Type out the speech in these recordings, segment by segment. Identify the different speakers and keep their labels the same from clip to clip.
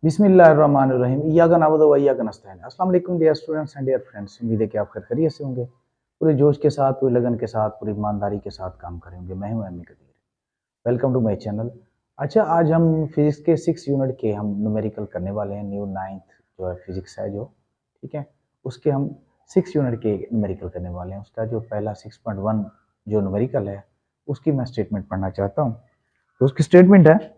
Speaker 1: बिस्मिल्लाहिर्रहमानिर्रहीम इय्याका नअबुदु व इय्याका नस्तईन। अस्सलाम वालेकुम dear students and dear friends, उम्मीद है कि आप खैरियत से होंगे। पूरे जोश के साथ, पूरी लगन के साथ, पूरी ईमानदारी के साथ काम करेंगे। मैं हूं Amy Qadir, welcome to my channel. अच्छा, आज हम फिजिक्स के 6 यूनिट के हम न्यूमेरिकल करने वाले हैं। न्यू 9th जो है फिजिक्स है जो, ठीक है, उसके हम 6 यूनिट के न्यूमेरिकल करने वाले हैं। उसका जो पहला 6.1 जो न्यूमेरिकल है उसकी मैं स्टेटमेंट पढ़ना चाहता हूँ। तो उसकी स्टेटमेंट है,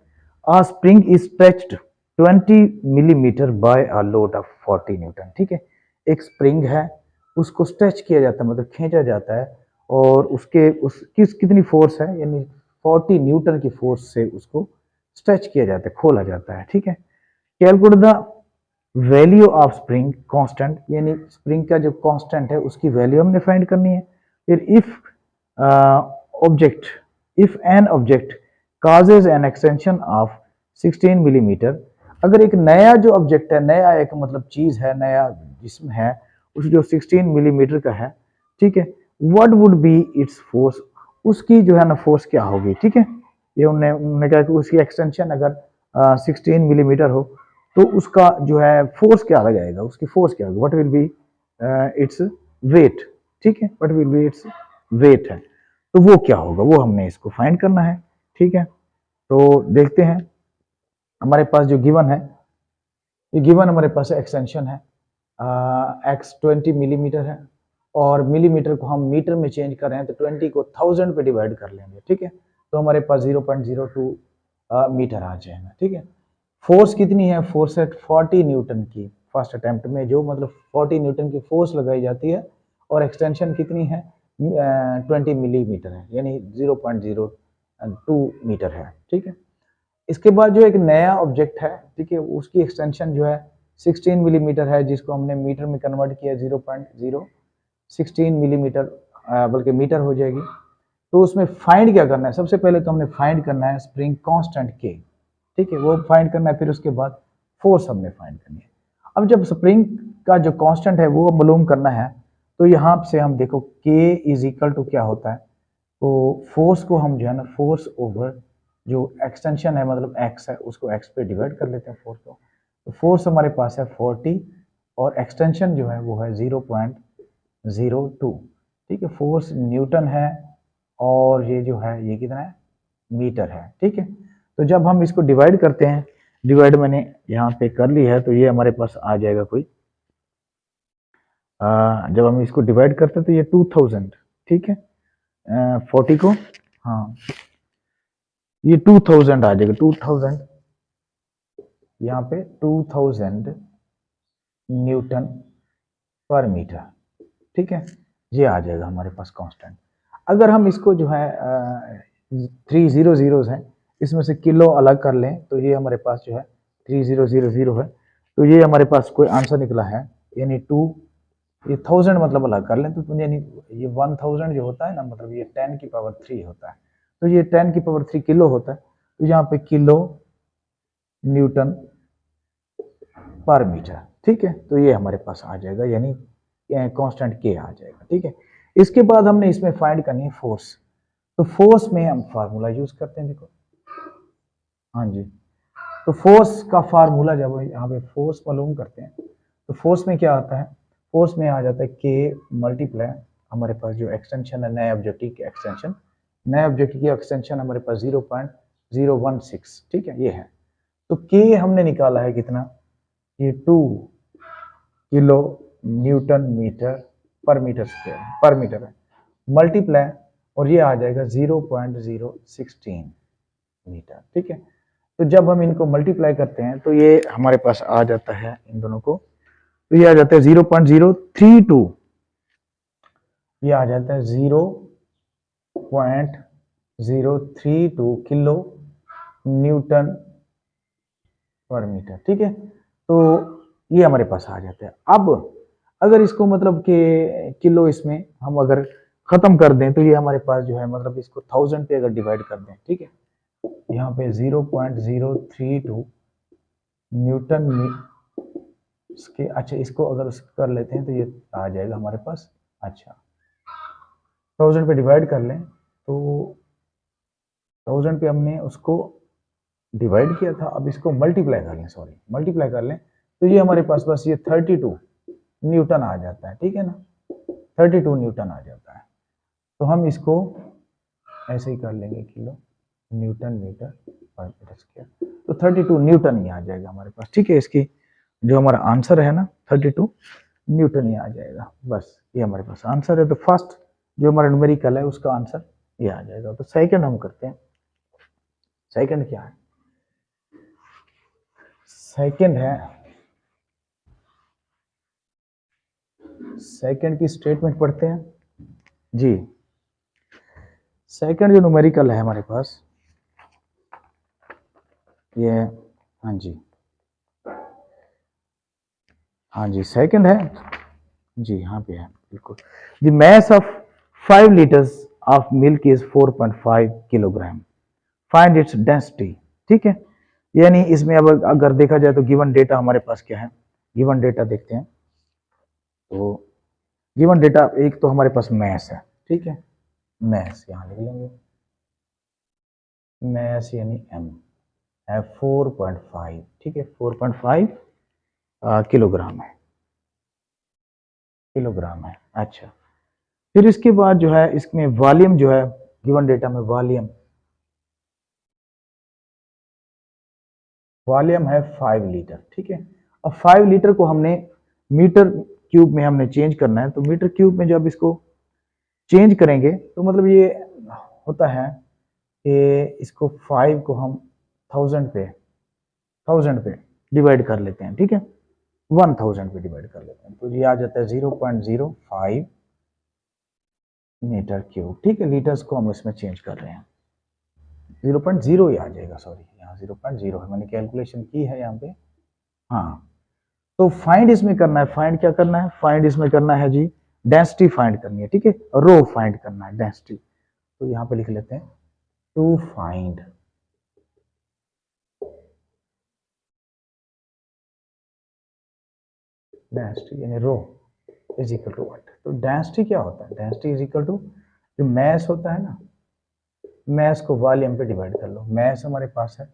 Speaker 1: a spring is stretched 20 millimetre by a load of 40 newton. ठीक है, एक स्प्रिंग है, उसको स्ट्रेच किया जाता है, मतलब खींचा जाता है, और उसके कितनी फोर्स है, यानी 40 न्यूटन की फोर्स से उसको स्ट्रेच किया जाता है, खोला जाता है। ठीक है, calculate the value of spring constant, यानी स्प्रिंग का जो कांस्टेंट है उसकी वैल्यू हमने फाइंड करनी है। फिर if object if an object causes an extension of 16 millimetre, अगर एक नया जो ऑब्जेक्ट है, नया एक मतलब चीज है, नया जिस्म है, उस जो 16 मिलीमीटर का है, ठीक है, what would be its force, उसकी जो है ना फोर्स क्या होगी। ठीक है, ये उन्होंने कहा कि उसकी एक्सटेंशन अगर 16 मिलीमीटर हो तो उसका जो है फोर्स क्या लगाएगा, उसकी फोर्स क्या होगी, what will be its weight. ठीक है, what will be its weight है, तो वो क्या होगा, वो हमने इसको फाइंड करना है। ठीक है, तो देखते हैं। हमारे पास जो गिवन है, ये गिवन हमारे पास एक्सटेंशन है एक्स 20 मिलीमीटर है, और मिलीमीटर को हम मीटर में चेंज कर रहे हैं तो 20 को 1000 पे डिवाइड कर लेंगे। ठीक है, तो हमारे पास 0.02 मीटर आ जाएगा। ठीक है, फोर्स कितनी है, फोर्स है 40 न्यूटन की। फर्स्ट अटेम्प्ट में जो मतलब 40 न्यूटन की फोर्स लगाई जाती है, और एक्सटेंशन कितनी है 20 मिलीमीटर है, यानी 0.02 मीटर है। ठीक है, इसके बाद जो एक नया ऑब्जेक्ट है, ठीक है, उसकी एक्सटेंशन जो है 16 मिलीमीटर है, जिसको हमने मीटर में कन्वर्ट किया 0.016 मिलीमीटर, बल्कि मीटर हो जाएगी। तो उसमें फाइंड क्या करना है, सबसे पहले तो हमने फाइंड करना है स्प्रिंग कांस्टेंट के। ठीक है, वो फाइंड करना है, फिर उसके बाद फोर्स हमने फाइंड करनी है। अब जब स्प्रिंग का जो कांस्टेंट है वो मालूम करना है, तो यहाँ से हम देखो के इज इक्वल टू क्या होता है, तो फोर्स को हम जो है ना फोर्स ओवर जो एक्सटेंशन है मतलब एक्स है, उसको एक्स पे डिवाइड कर लेते हैं फोर्स को। तो फोर्स हमारे पास है 40, और एक्सटेंशन जो है वो है 0.02। ठीक है, फोर्स न्यूटन है, और ये जो है ये कितना है, मीटर है। ठीक है, तो जब हम इसको डिवाइड करते हैं, डिवाइड मैंने यहाँ पे कर ली है, तो ये हमारे पास आ जाएगा कोई जब हम इसको डिवाइड करते हैं तो ये 2000। ठीक है, 40 को, हाँ, ये 2000 आ जाएगा, 2000, यहाँ पे 2000 न्यूटन पर मीटर। ठीक है, ये आ जाएगा हमारे पास कांस्टेंट। अगर हम इसको जो है 3 0 0 है, इसमें से किलो अलग कर लें तो ये हमारे पास जो है 3000 है, तो ये हमारे पास कोई आंसर निकला है, यानी 2, ये 1000 मतलब अलग कर लें तो यानी ये 1000 जो होता है ना, मतलब ये 10 की पावर 3 होता है, तो ये 10 की पावर 3 किलो होता है, तो यहाँ पे किलो न्यूटन पर मीटर। ठीक है, तो ये हमारे पास आ जाएगा, यानी कांस्टेंट के आ जाएगा। ठीक है, इसके बाद हमने इसमें फाइंड करनी है फोर्स। तो फोर्स में हम फार्मूला यूज करते हैं, देखो, हाँ जी, तो फोर्स का फार्मूला जब यहाँ पे फोर्स मालूम करते हैं तो फोर्स में क्या आता है, फोर्स में आ जाता है के मल्टीप्लाई हमारे पास जो एक्सटेंशन है नए ऑब्जेक्टिव की एक्सटेंशन, नए ऑब्जेक्टिव की एक्सटेंशन हमारे पास 0.016। ठीक है, ये है, तो के हमने निकाला है कितना, ये 2 किलो न्यूटन मीटर पर मीटर स्क्वायर पर मीटर है, मल्टीप्लाई, और ये आ जाएगा 0.016 मीटर। ठीक है, तो जब हम इनको मल्टीप्लाई करते हैं तो ये हमारे पास आ जाता है, इन दोनों को, तो ये आ जाता है 0.032, ये आ जाता है 0.032 किलो न्यूटन पर मीटर। ठीक है, तो ये हमारे पास आ जाता है। अब अगर इसको मतलब कि किलो इसमें हम अगर खत्म कर दें तो ये हमारे पास जो है मतलब इसको 1000 पे अगर डिवाइड कर दें, ठीक है, यहाँ पे 0.032 न्यूटन इसके, अच्छा इसको अगर कर लेते हैं तो ये आ जाएगा हमारे पास, अच्छा 1000 पे डिवाइड कर लें तो 1000 पे हमने उसको डिवाइड किया था, अब इसको मल्टीप्लाई कर लें, सॉरी मल्टीप्लाई कर लें, तो ये हमारे पास बस ये 32 न्यूटन आ जाता है, ठीक है ना, 32 न्यूटन आ जाता है। तो हम इसको ऐसे ही कर लेंगे, किलो न्यूटन मीटर पर मीटर स्क्वायर, तो 32 न्यूटन ही आ जाएगा हमारे पास, ठीक है। इसकी जो हमारा आंसर है ना 32 न्यूटन ही आ जाएगा, बस ये हमारे पास आंसर है। तो फर्स्ट जो हमारा न्यूमेरिकल है उसका आंसर ये आ जाएगा। तो सेकंड हम करते हैं, सेकंड क्या है, सेकंड है, सेकंड की स्टेटमेंट पढ़ते हैं जी। सेकंड जो न्यूमेरिकल है हमारे पास ये, हाँ जी, हाँ जी सेकंड है जी, यहाँ पे है बिल्कुल। The mass of 5 liters of milk is 4.5 kilogram, find its density, ठीक है। यानी इसमें अब अगर देखा जाए तो गिवन डेटा हमारे पास क्या है, गिवन डेटा देखते हैं। तो गिवन डेटा एक तो हमारे पास मैस है, ठीक है, मैस यहाँ लिख लेंगे, मैस यानी एम है 4.5, ठीक है, 4.5 किलोग्राम है, किलोग्राम है। अच्छा, फिर इसके बाद जो है इसमें वॉल्यूम जो है गिवन डेटा में, वॉल्यूम, वॉल्यूम है 5 लीटर, ठीक है। अब 5 लीटर को हमने मीटर क्यूब में हमने चेंज करना है, तो मीटर क्यूब में जब इसको चेंज करेंगे तो मतलब ये होता है कि इसको 5 को हम 1000 पे डिवाइड कर लेते हैं, ठीक है, 1000 पे डिवाइड कर लेते हैं, तो ये आ जाता है 0.05 मीटर क्यूब, ठीक है। लीटर्स को हम इसमें चेंज कर रहे हैं, 0.0 ही आ जाएगा, सॉरी यहाँ 0.0 है, मैंने कैलकुलेशन की है यहाँ पे, हाँ। तो फाइंड इसमें करना है, फाइंड क्या करना है, फाइंड इसमें करना है जी डेंसिटी फाइंड करनी है, ठीक है, रो फाइंड करना है, डेंसिटी। तो यहाँ पे लिख लेते हैं टू फाइंड डेंसिटी यानी रो इज इक्वल टू व्हाट। तो डेंसिटी क्या होता है, डेंसिटी इज इक्वल टू जो मैस होता है ना, मैस को वॉल्यूम पे डिवाइड कर लो। मैस हमारे पास है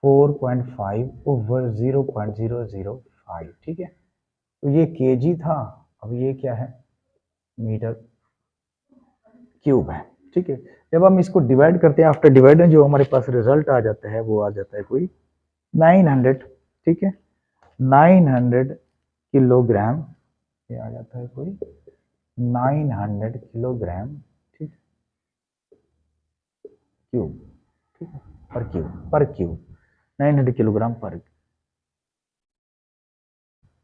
Speaker 1: 4.5 ओवर 0.005, ठीक है। तो ये केजी था, अब ये क्या है, मीटर क्यूब है, ठीक है। जब हम इसको डिवाइड करते हैं, आफ्टर डिवाइडर जो हमारे पास रिजल्ट आ जाता है वो आ जाता है कोई 900, ठीक है, 900 किलोग्राम, ये आ जाता है कोई 900 किलोग्राम, ठीक, क्यूब, ठीक है, पर क्यूब, पर क्यूब 900 किलोग्राम पर,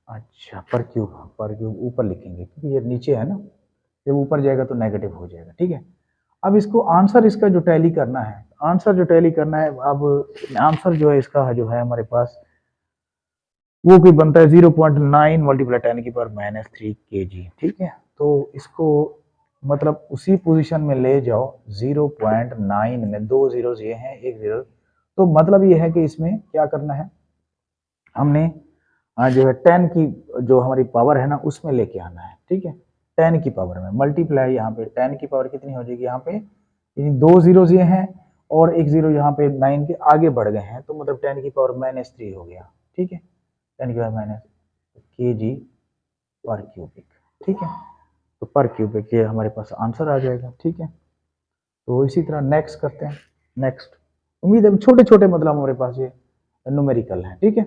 Speaker 1: अच्छा पर क्यूब ऊपर लिखेंगे क्योंकि ये नीचे है ना, जब ऊपर जाएगा तो नेगेटिव हो जाएगा, ठीक है। अब इसको आंसर इसका जो टैली करना है, आंसर जो टैली करना है, अब आंसर जो है इसका जो है हमारे पास वो कोई बनता है 0.9 मल्टीप्लाई 10 की पावर -3 kg, ठीक है। तो इसको मतलब उसी पोजीशन में ले जाओ, 0.9 में 2 जीरोस ये हैं, एक जीरो, तो मतलब ये है कि इसमें क्या करना है, हमने जो है 10 की जो हमारी पावर है ना उसमें लेके आना है, ठीक है, 10 की पावर में मल्टीप्लाई, यहाँ पे 10 की पावर कितनी हो जाएगी, यहाँ पे 2 जीरोस ये हैं और एक जीरो यहाँ पे 9 के आगे बढ़ गए हैं, तो मतलब 10 की पावर -3 हो गया, ठीक है, 10 की पावर माइनस kg पर क्यूबिक, ठीक है। तो पर क्यूबिक ये हमारे पास आंसर आ जाएगा, ठीक है। तो इसी तरह नेक्स्ट करते हैं, नेक्स्ट, उम्मीद है छोटे छोटे मतलब हमारे पास ये न्यूमेरिकल है, ठीक है।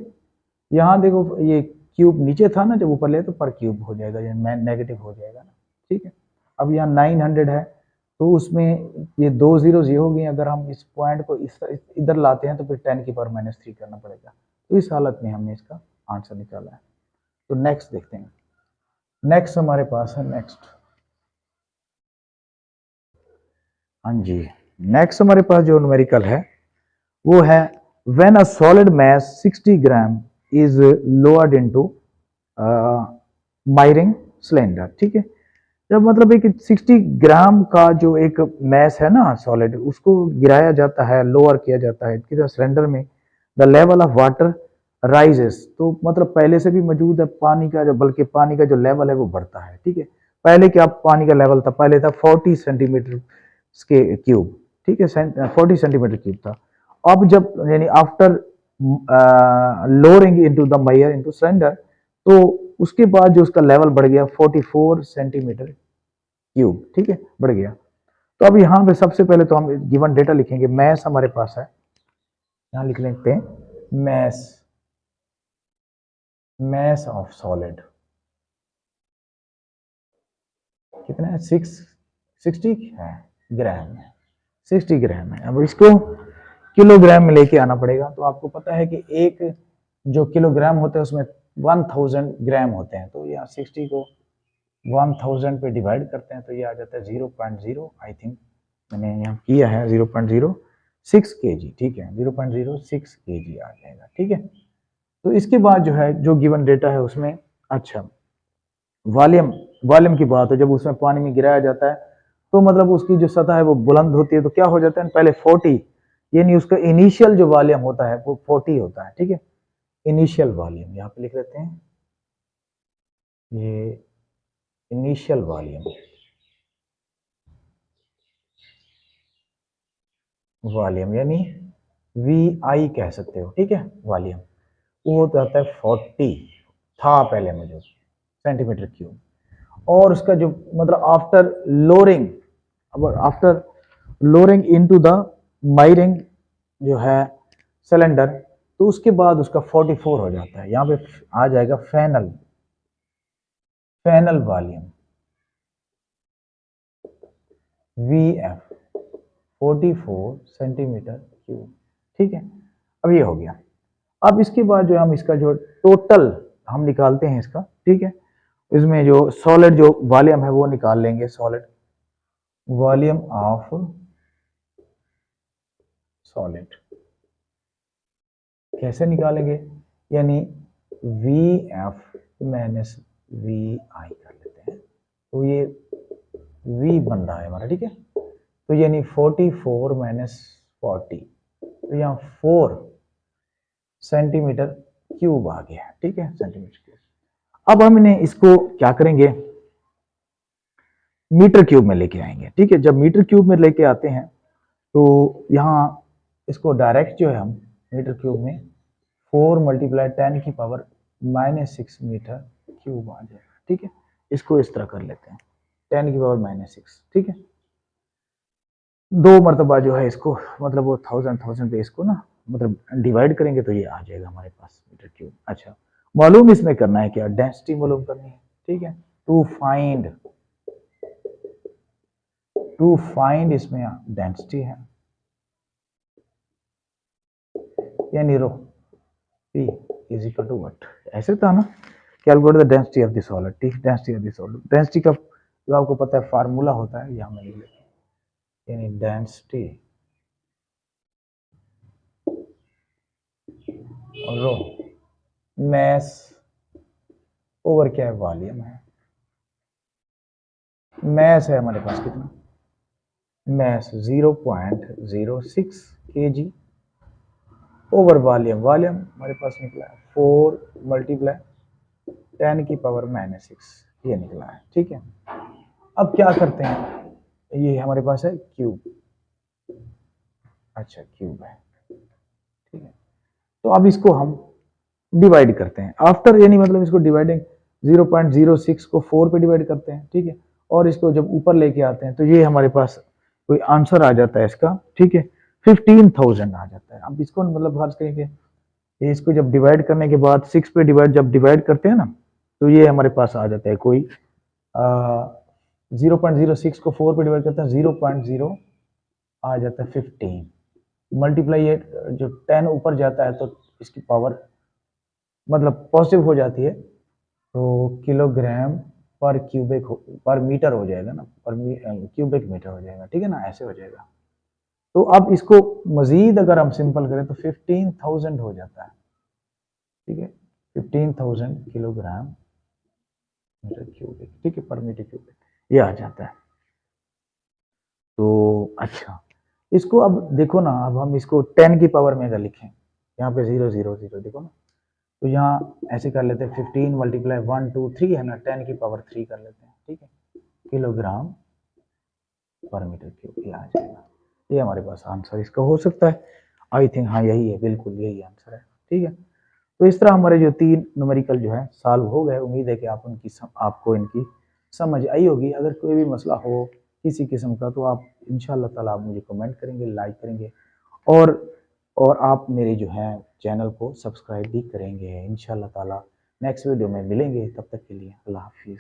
Speaker 1: यहाँ देखो ये क्यूब नीचे था ना, जब ऊपर ले तो पर क्यूब हो जाएगा, ये नेगेटिव हो जाएगा ना, ठीक है। अब यहाँ 900 है, तो उसमें ये 2 जीरोस ये हो गई, अगर हम इस पॉइंट को इधर लाते हैं तो फिर 10 की पावर -3 करना पड़ेगा, तो इस हालत में हमने इसका आंसर निकाला है। तो नेक्स्ट देखते हैं, नेक्स्ट हमारे पास है, नेक्स्ट, हाँ जी, नेक्स्ट हमारे पास जो न्यूमेरिकल है वो है when a solid mass 60 gram is lowered into मायरिंग cylinder, ठीक है। जब मतलब एक 60 ग्राम का जो एक मैस है ना सॉलिड, उसको गिराया जाता है, लोअर किया जाता है किधर, सिलेंडर में, the level of water rises, तो मतलब पहले से भी मौजूद है पानी का, जो बल्कि पानी का जो लेवल है वो बढ़ता है, ठीक है। पहले क्या पानी का लेवल था, पहले था 40 सेंटीमीटर के क्यूब, ठीक है, 40 सेंटीमीटर क्यूब था, अब जब यानी after lowering into the mayor into cylinder, तो उसके बाद जो उसका लेवल बढ़ गया 44 सेंटीमीटर क्यूब, ठीक है, बढ़ गया। तो अब यहाँ पे सबसे पहले तो हम गिवन डेटा लिखेंगे, मैस हमारे पास है, यहाँ लिख लेते हैं मैस, मैस ऑफ सॉलिड कितना है, 60 है ग्राम है, 60 ग्राम है। अब इसको किलोग्राम में लेके आना पड़ेगा। तो आपको पता है कि एक जो किलोग्राम होता है उसमें 1000 ग्राम होते हैं, तो यहाँ 60 को 1000 पे डिवाइड करते हैं तो ये आ जाता है 0.0, आई थिंक मैंने यहाँ किया है 0.06 kg, ठीक है, 0.06 kg आ जाएगा, ठीक है। तो इसके बाद जो है जो गिवन डेटा है उसमें, अच्छा वॉल्यूम, वॉल्यूम की बात है, जब उसमें पानी में गिराया जाता है तो मतलब उसकी जो सतह है वो बुलंद होती है, तो क्या हो जाता है पहले 40, यानी उसका इनिशियल जो वॉल्यूम होता है वो 40 होता है, ठीक है, इनिशियल वॉल्यूम यहाँ पे लिख लेते हैं, ये इनिशियल वॉल्यूम, वॉल्यूम यानी VI कह सकते हो, ठीक है, वॉल्यूम वो होता है 40 था पहले मौजूद सेंटीमीटर क्यूब, और उसका जो मतलब आफ्टर लोअरिंग, अब आफ्टर लोअरिंग इनटू द मायरिंग जो है सिलेंडर, तो उसके बाद उसका 44 हो जाता है, यहाँ पे आ जाएगा final, final volume VF 44 centimetre cube, ठीक है। अब ये हो गया। अब इसके बाद जो हम इसका जो टोटल हम निकालते हैं इसका, ठीक है, इसमें जो सॉलिड जो वॉल्यूम है वो निकाल लेंगे, सॉलिड वॉल्यूम ऑफ सॉलिड कैसे निकालेंगे, यानी VF माइनस VI कर लेते हैं, तो ये V बन रहा है हमारा, ठीक है। तो यानी 44 माइनस 40, तो यहाँ 4 सेंटीमीटर क्यूब आ गया, ठीक है, सेंटीमीटर क्यूब। अब हमने इसको क्या करेंगे, मीटर क्यूब में लेके आएंगे, ठीक है। जब मीटर क्यूब में लेके आते हैं तो यहाँ इसको डायरेक्ट जो है हम मीटर क्यूब में 4 मल्टीप्लाई 10 की पावर -6 मीटर क्यूब आ जाएगा, ठीक है। इसको इस तरह कर लेते हैं 10 की पावर -6, ठीक है। दो मरतबा जो है इसको मतलब वो 1000 पे इसको ना मतलब डिवाइड करेंगे तो ये आ जाएगा हमारे पास मीटर क्यूब। अच्छा, मालूम इसमें करना है क्या, डेंसिटी मालूम करनी है, ठीक है। टू फाइंड इसमें डेंसिटी है, यानी rho P is equal to what, ऐसे था ना, calculate the density of the solid, ठीक, density of the solid, density का जो आपको पता है फार्मूला होता है, यहाँ मैं लिख लेता हूँ, यानी डेंसिटी रो मैस ओवर क्या है, वॉल्यूम है। मैस है हमारे पास कितना, mass 0.06 kg over volume, volume हमारे पास निकला है 4 मल्टीप्लाई 10 की पावर -6, ये निकला है, ठीक है। अब क्या करते हैं, ये हमारे पास है क्यूब, अच्छा क्यूब है, ठीक है। तो अब इसको हम डिवाइड करते हैं आफ्टर, यानी मतलब इसको डिवाइडिंग 0.06 को 4 पे डिवाइड करते हैं, ठीक है। और इसको जब ऊपर लेके आते हैं तो ये हमारे पास कोई आंसर आ जाता है इसका, ठीक है, 15,000 आ जाता है। अब इसको मतलब फर्ज करेंगे, इसको जब डिवाइड करने के बाद 6 पे जब डिवाइड करते हैं ना, तो ये हमारे पास आ जाता है कोई 0.06 को 4 पे डिवाइड करते हैं 0.0 आ जाता है 15, मल्टीप्लाई ये जो 10 ऊपर जाता है तो इसकी पावर मतलब पॉजिटिव हो जाती है, तो किलोग्राम पर क्यूबिक पर मीटर हो जाएगा ना, पर क्यूबिक मीटर हो जाएगा, ठीक है ना, ऐसे हो जाएगा। तो अब इसको मजीद अगर हम सिंपल करें तो 15,000 हो जाता है, ठीक है, 15,000 किलोग्राम मीटर क्यूबिक, ठीक है, पर मीटर क्यूबिक ये आ जाता है। तो अच्छा, इसको अब देखो ना, अब हम इसको 10 की पावर में अगर लिखें, यहाँ पे 0 0 0 देखो ना, तो यहाँ ऐसे कर लेते हैं 15 मल्टीप्लाई 1 2 3 है ना, 10 की पावर 3 कर लेते हैं, ठीक है, किलोग्राम पर मीटर क्यूब ये आ जाएगा, ये हमारे पास आंसर इसका हो सकता है। आई थिंक हाँ यही है, बिल्कुल यही आंसर है। ठीक है, तो इस तरह हमारे जो 3 न्यूमेरिकल जो है सॉल्व हो गए। उम्मीद है कि आपको इनकी समझ आई होगी। अगर कोई भी मसला हो किसी किस्म का तो आप इंशाल्लाह ताला आप मुझे कमेंट करेंगे, लाइक करेंगे और आप मेरे जो है चैनल को सब्सक्राइब भी करेंगे। इंशाल्लाह ताला नेक्स्ट वीडियो में मिलेंगे, तब तक के लिए अल्लाह हाफिज़।